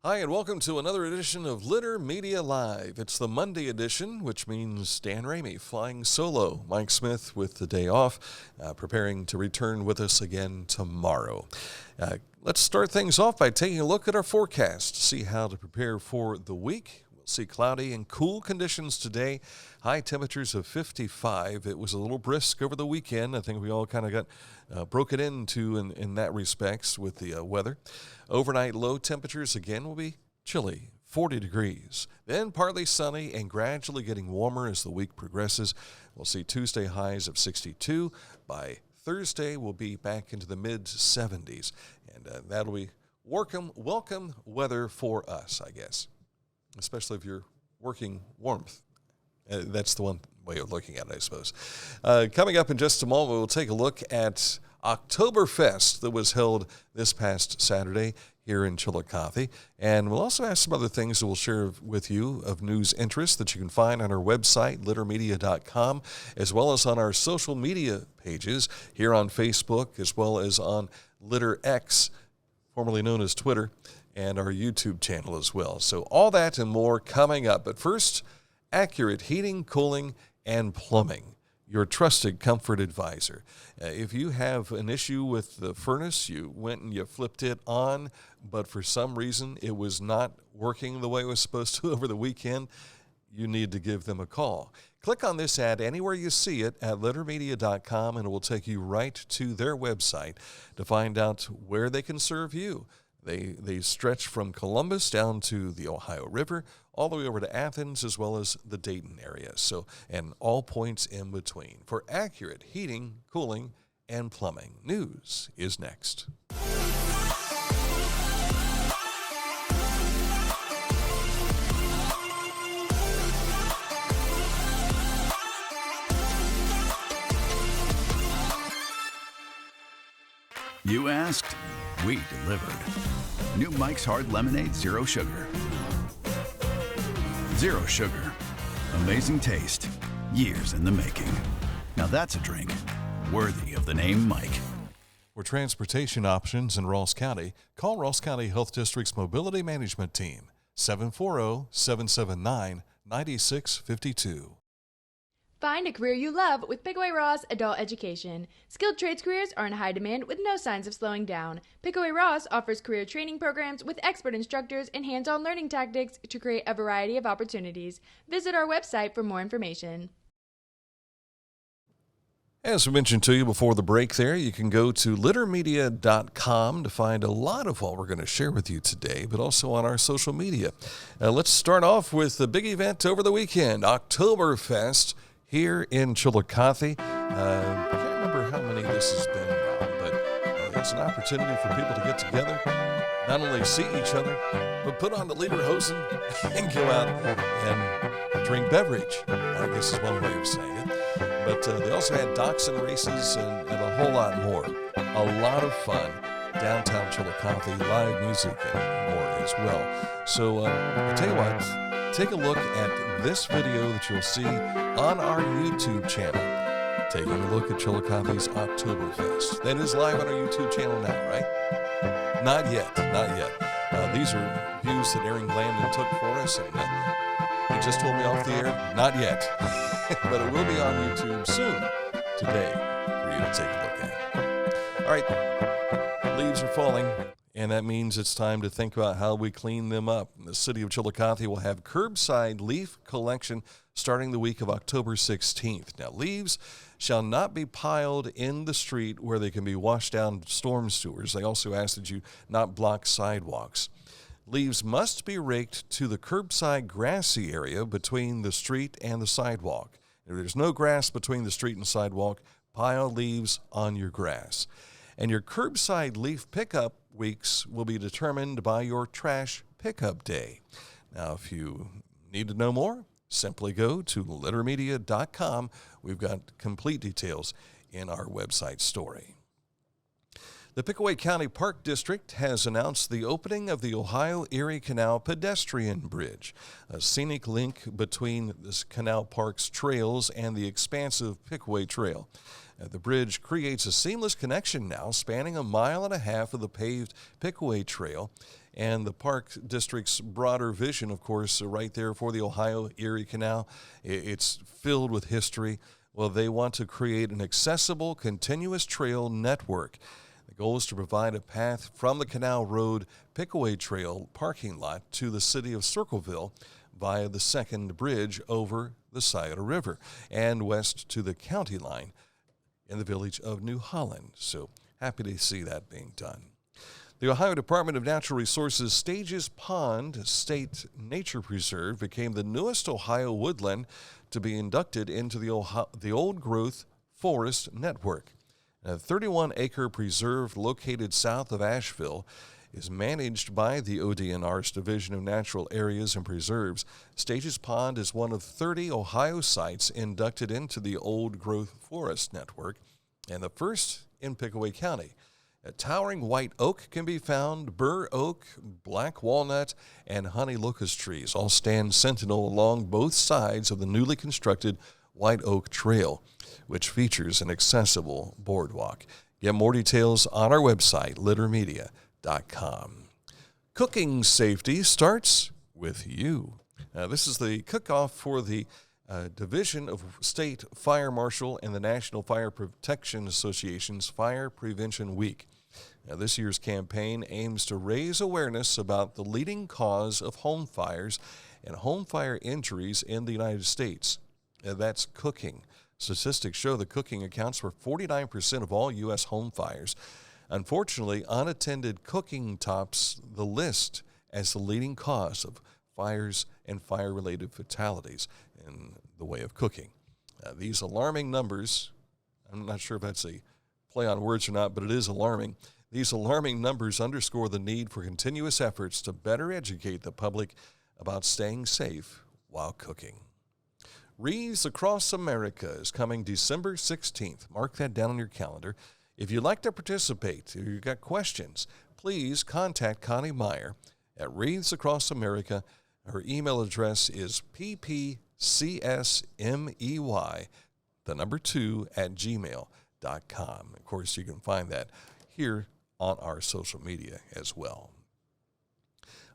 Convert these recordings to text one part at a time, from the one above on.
Hi, and welcome to another edition of Litter Media Live. It's the Monday edition, which means Dan Ramey flying solo. Mike Smith with the day off, preparing to return with us again tomorrow. Let's start things off by taking a look at our forecast to see how to prepare for the week. We'll see cloudy and cool conditions today. High temperatures of 55. It was a little brisk over the weekend. I think we all kind of got broken into in that respects with the weather. Overnight low temperatures again will be chilly, 40 degrees. Then partly sunny and gradually getting warmer as the week progresses. We'll see Tuesday highs of 62. By Thursday, we'll be back into the mid-70s. And that'll be welcome weather for us, I guess, especially if you're working warmth. That's the one way of looking at it, I suppose. Coming up in just a moment, we'll take a look at Oktoberfest that was held this past Saturday here in Chillicothe. And we'll also have some other things that we'll share with you of news interest that you can find on our website, littermedia.com, as well as on our social media pages here on Facebook, as well as on LitterX, formerly known as Twitter, and our YouTube channel as well. So all that and more coming up. But first, Accurate Heating, Cooling, and Plumbing, your trusted comfort advisor. If you have an issue with the furnace, you went and you flipped it on, but for some reason it was not working the way it was supposed to over the weekend, you need to give them a call. Click on this ad anywhere you see it at littermedia.com, and it will take you right to their website to find out where they can serve you. They stretch from Columbus down to the Ohio River, all the way over to Athens, as well as the Dayton area. So, and all points in between. For Accurate Heating, Cooling, and Plumbing, news is next. You asked, we delivered. New Mike's Hard Lemonade, Zero Sugar. Zero sugar. Amazing taste. Years in the making. Now that's a drink worthy of the name Mike. For transportation options in Ross County, call Ross County Health District's Mobility Management Team, 740-779-9652. Find a career you love with Pickaway Ross Adult Education. Skilled trades careers are in high demand with no signs of slowing down. Pickaway Ross offers career training programs with expert instructors and hands-on learning tactics to create a variety of opportunities. Visit our website for more information. As we mentioned to you before the break there, you can go to littermedia.com to find a lot of what we're going to share with you today, but also on our social media. Let's start off with the big event over the weekend, Oktoberfest, here in Chillicothe. I can't remember how many this has been now, but it's an opportunity for people to get together, not only see each other, but put on the lederhosen and go out and drink beverage, I guess is one way of saying it. But they also had dachshund races and a whole lot more. A lot of fun downtown Chillicothe, live music and more as well. So I'll tell you what, take a look at this video that you'll see on our YouTube channel. Taking a look at Chillicothe's Oktoberfest. That is live on our YouTube channel now, right? Not yet. These are views that Aaron Glandon took for us, and he just told me off the air, not yet. But it will be on YouTube soon today for you to take a look at. All right, leaves are falling. And that means it's time to think about how we clean them up. The city of Chillicothe will have curbside leaf collection starting the week of October 16th. Now, leaves shall not be piled in the street where they can be washed down storm sewers. They also ask that you not block sidewalks. Leaves must be raked to the curbside grassy area between the street and the sidewalk. If there's no grass between the street and sidewalk, pile leaves on your grass. And your curbside leaf pickup weeks will be determined by your trash pickup day. Now, if you need to know more, simply go to littermedia.com. We've got complete details in our website story. The Pickaway County Park District has announced the opening of the Ohio Erie Canal pedestrian bridge, a scenic link between this canal park's trails and the expansive Pickaway Trail. The bridge creates a seamless connection now spanning 1.5 miles of the paved Pickaway Trail and the Park District's broader vision, of course, right there for the Ohio Erie Canal. It's filled with history. Well, they want to create an accessible, continuous trail network. The goal is to provide a path from the Canal Road Pickaway Trail parking lot to the city of Circleville via the second bridge over the Scioto River and west to the county line in the village of New Holland. So happy to see that being done. The Ohio Department of Natural Resources Stages Pond State Nature Preserve became the newest Ohio woodland to be inducted into the Old Growth Forest Network. A 31-acre preserve located south of Asheville is managed by the ODNR's Division of Natural Areas and Preserves. Stages Pond is one of 30 Ohio sites inducted into the Old Growth Forest Network, and the first in Pickaway County. A towering white oak can be found, bur oak, black walnut, and honey locust trees all stand sentinel along both sides of the newly constructed White Oak Trail, which features an accessible boardwalk. Get more details on our website, littermedia.com. Cooking safety starts with you. This is the cook-off for the Division of State Fire Marshal and the National Fire Protection Association's Fire Prevention Week. Now, this year's campaign aims to raise awareness about the leading cause of home fires and home fire injuries in the United States. That's cooking. Statistics show that cooking accounts for 49% of all U.S. home fires. Unfortunately, unattended cooking tops the list as the leading cause of fires and fire-related fatalities in the way of cooking. These alarming numbers, I'm not sure if that's a play on words or not, but it is alarming. These alarming numbers underscore the need for continuous efforts to better educate the public about staying safe while cooking. Wreaths Across America is coming December 16th. Mark that down on your calendar. If you'd like to participate or you've got questions, please contact Connie Meyer at Wreaths Across America. Her email address is ppcsmey2@gmail.com. Of course, you can find that here on our social media as well.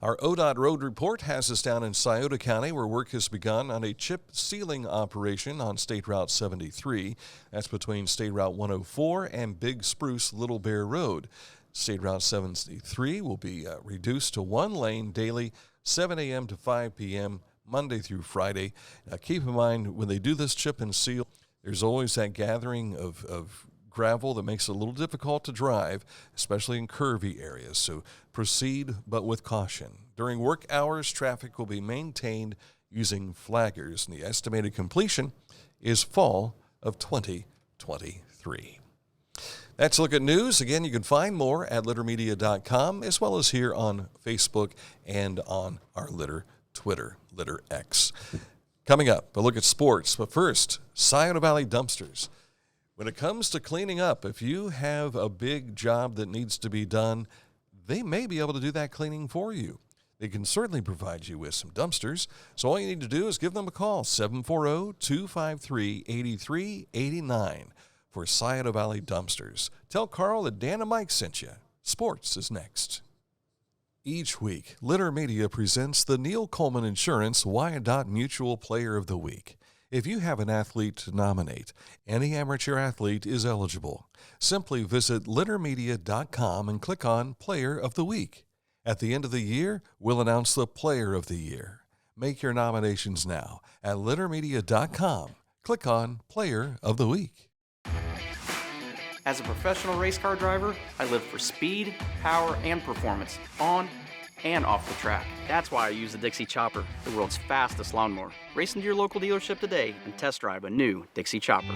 Our ODOT Road Report has us down in Scioto County, where work has begun on a chip sealing operation on State Route 73. That's between State Route 104 and Big Spruce Little Bear Road. State Route 73 will be reduced to one lane daily, 7 a.m. to 5 p.m., Monday through Friday. Now, keep in mind, when they do this chip and seal, there's always that gathering of gravel that makes it a little difficult to drive, especially in curvy areas. So proceed, but with caution. During work hours, traffic will be maintained using flaggers, and the estimated completion is fall of 2023. That's a look at news. Again, you can find more at littermedia.com, as well as here on Facebook and on our Litter Twitter, Litter X. Coming up, a look at sports. But first, Scioto Valley Dumpsters. When it comes to cleaning up, if you have a big job that needs to be done, they may be able to do that cleaning for you. They can certainly provide you with some dumpsters. So all you need to do is give them a call, 740-253-8389 for Scioto Valley Dumpsters. Tell Carl that Dan and Mike sent you. Sports is next. Each week, Litter Media presents the Neil Coleman Insurance Wyandotte Mutual Player of the Week. If you have an athlete to nominate, any amateur athlete is eligible. Simply visit littermedia.com and click on Player of the Week. At the end of the year, we'll announce the Player of the Year. Make your nominations now at littermedia.com. Click on Player of the Week. As a professional race car driver, I live for speed, power, and performance on and off the track. That's why I use the Dixie Chopper, the world's fastest lawnmower. Race into your local dealership today and test drive a new Dixie Chopper.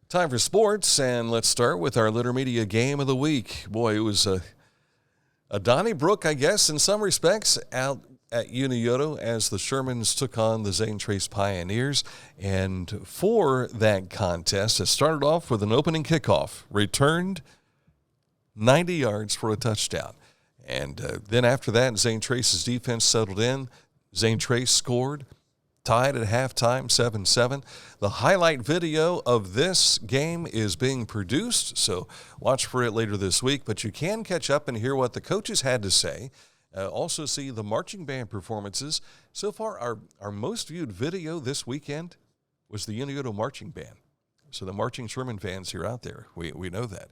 Time for sports, and let's start with our Litter Media Game of the Week. Boy, it was a Donnybrook, I guess, in some respects, out at Unioto as the Shermans took on the Zane Trace Pioneers. And for that contest, it started off with an opening kickoff, returned 90 yards for a touchdown. And then after that, Zane Trace's defense settled in. Zane Trace scored, tied at halftime, 7-7. The highlight video of this game is being produced, so watch for it later this week. But you can catch up and hear what the coaches had to say. Also see the marching band performances. So far, our most viewed video this weekend was the Unioto Marching Band. So the Marching Sherman fans here out there, we know that.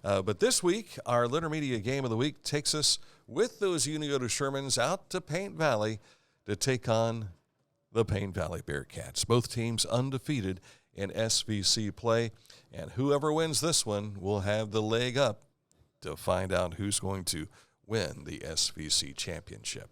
But this week, our Litter Media Game of the Week takes us with those Unioto Shermans out to Paint Valley to take on the Paint Valley Bearcats. Both teams undefeated in SVC play, and whoever wins this one will have the leg up to find out who's going to win the SVC championship.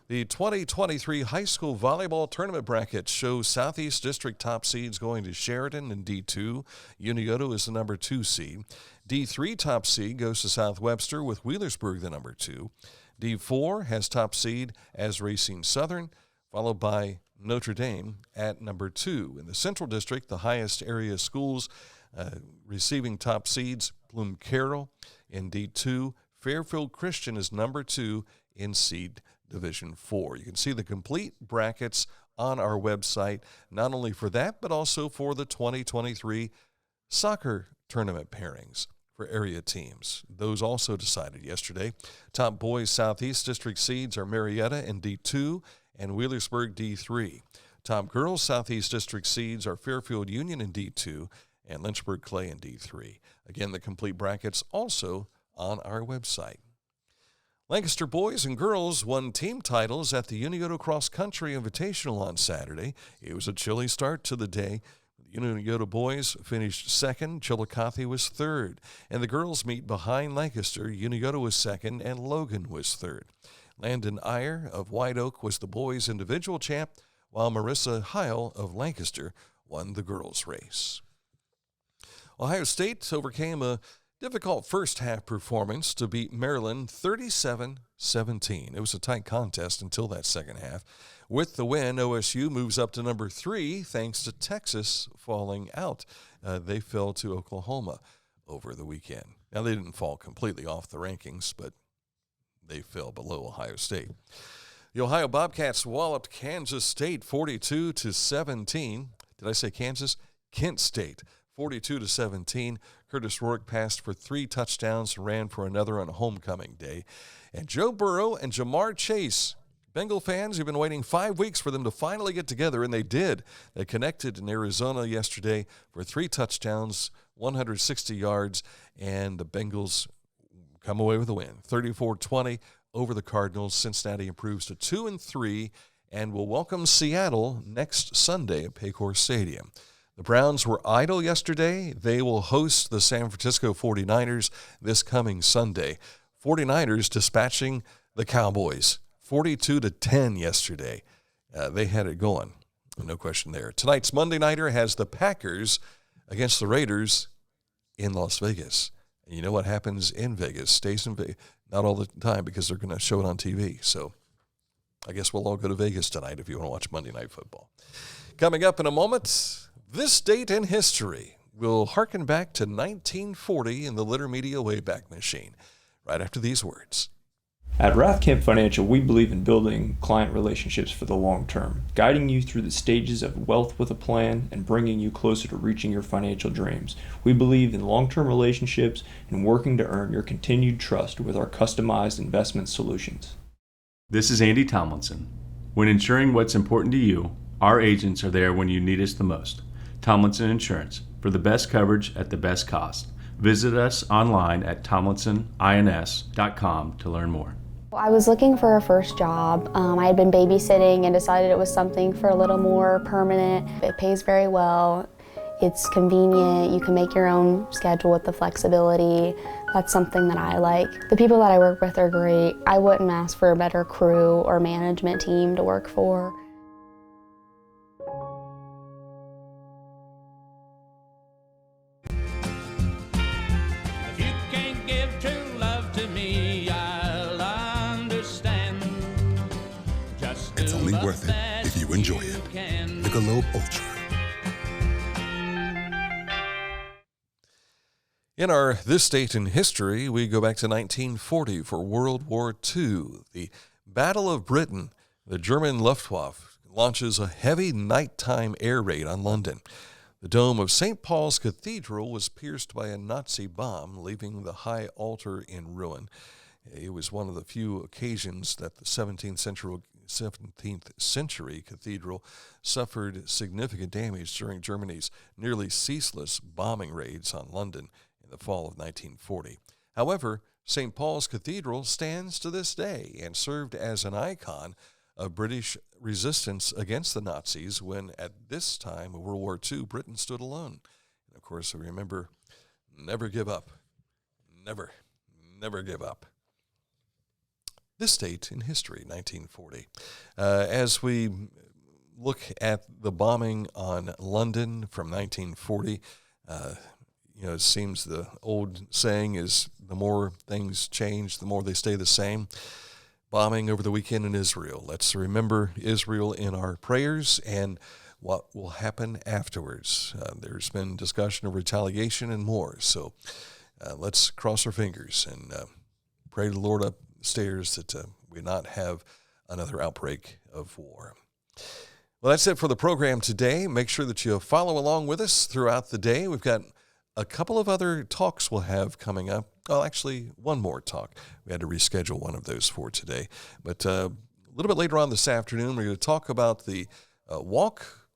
The 2023 high school volleyball tournament bracket shows Southeast District top seeds going to Sheridan in D2. Unioto is the number 2 seed. D3 top seed goes to South Webster with Wheelersburg the number 2. D4 has top seed as Racine Southern, followed by Notre Dame at number 2. In the Central District, the highest area schools receiving top seeds, Bloom Carroll in D2. Fairfield Christian is number 2 in seed Division 4. You can see the complete brackets on our website, not only for that, but also for the 2023 soccer tournament pairings for area teams. Those also decided yesterday. Top boys Southeast District seeds are Marietta in D2 and Wheelersburg D3. Top girls Southeast District seeds are Fairfield Union in D2 and Lynchburg Clay in D3. Again, the complete brackets also on our website. Lancaster boys and girls won team titles at the Unioto Cross Country Invitational on Saturday. It was a chilly start to the day. The Unioto boys finished second, Chillicothe was third, and the girls meet behind Lancaster. Unioto was second, and Logan was third. Landon Iyer of White Oak was the boys' individual champ, while Marissa Heil of Lancaster won the girls' race. Ohio State overcame a difficult first-half performance to beat Maryland 37-17. It was a tight contest until that second half. With the win, OSU moves up to number 3 thanks to Texas falling out. They fell to Oklahoma over the weekend. Now, they didn't fall completely off the rankings, but they fell below Ohio State. The Ohio Bobcats walloped Kansas State 42-17. Did I say Kansas? Kent State. 42-17. Curtis Rourke passed for 3 touchdowns and ran for another on homecoming day. And Joe Burrow and Jamar Chase, Bengal fans, you've been waiting 5 weeks for them to finally get together, and they did. They connected in Arizona yesterday for 3 touchdowns, 160 yards, and the Bengals come away with a win. 34-20 over the Cardinals. Cincinnati improves to 2-3 and will welcome Seattle next Sunday at Paycor Stadium. The Browns were idle yesterday. They will host the San Francisco 49ers this coming Sunday. 49ers dispatching the Cowboys 42-10 yesterday. They had it going. No question there. Tonight's Monday Nighter has the Packers against the Raiders in Las Vegas. And you know what happens in Vegas stays in Vegas. Not all the time because they're going to show it on TV. So I guess we'll all go to Vegas tonight if you want to watch Monday Night Football. Coming up in a moment, this date in history will harken back to 1940 in the Litter Media Wayback Machine, right after these words. At Rathkamp Financial, we believe in building client relationships for the long term, guiding you through the stages of wealth with a plan and bringing you closer to reaching your financial dreams. We believe in long-term relationships and working to earn your continued trust with our customized investment solutions. This is Andy Tomlinson. When ensuring what's important to you, our agents are there when you need us the most. Tomlinson Insurance, for the best coverage at the best cost. Visit us online at tomlinsonins.com to learn more. I was looking for a first job. I had been babysitting and decided it was something for a little more permanent. It pays very well. It's convenient. You can make your own schedule with the flexibility. That's something that I like. The people that I work with are great. I wouldn't ask for a better crew or management team to work for. Worth it if you enjoy it. Michelob Ultra. In our This Date in History, we go back to 1940 for World War II. The Battle of Britain, the German Luftwaffe launches a heavy nighttime air raid on London. The dome of St. Paul's Cathedral was pierced by a Nazi bomb, leaving the high altar in ruin. It was one of the few occasions that the 17th century cathedral suffered significant damage during Germany's nearly ceaseless bombing raids on London in the fall of 1940. However, St. Paul's Cathedral stands to this day and served as an icon of British resistance against the Nazis when, at this time of World War II, Britain stood alone. And of course, remember, never give up. Never, never give up. This date in history, 1940. As we look at the bombing on London from 1940, it seems the old saying is the more things change, the more they stay the same. Bombing over the weekend in Israel. Let's remember Israel in our prayers and what will happen afterwards. There's been discussion of retaliation and more. So let's cross our fingers and pray to the Lord upstairs that we not have another outbreak of war. Well, that's it for the program today. Make sure that you follow along with us throughout the day. We've got a couple of other talks we'll have coming up. Well, actually, one more talk. We had to reschedule one of those for today. But a little bit later on this afternoon, we're going to talk about the walk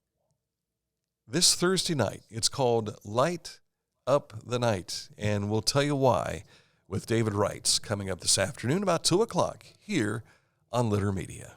this Thursday night. It's called Light Up the Night, and we'll tell you why with David Wrights coming up this afternoon about 2 o'clock here on Litter Media.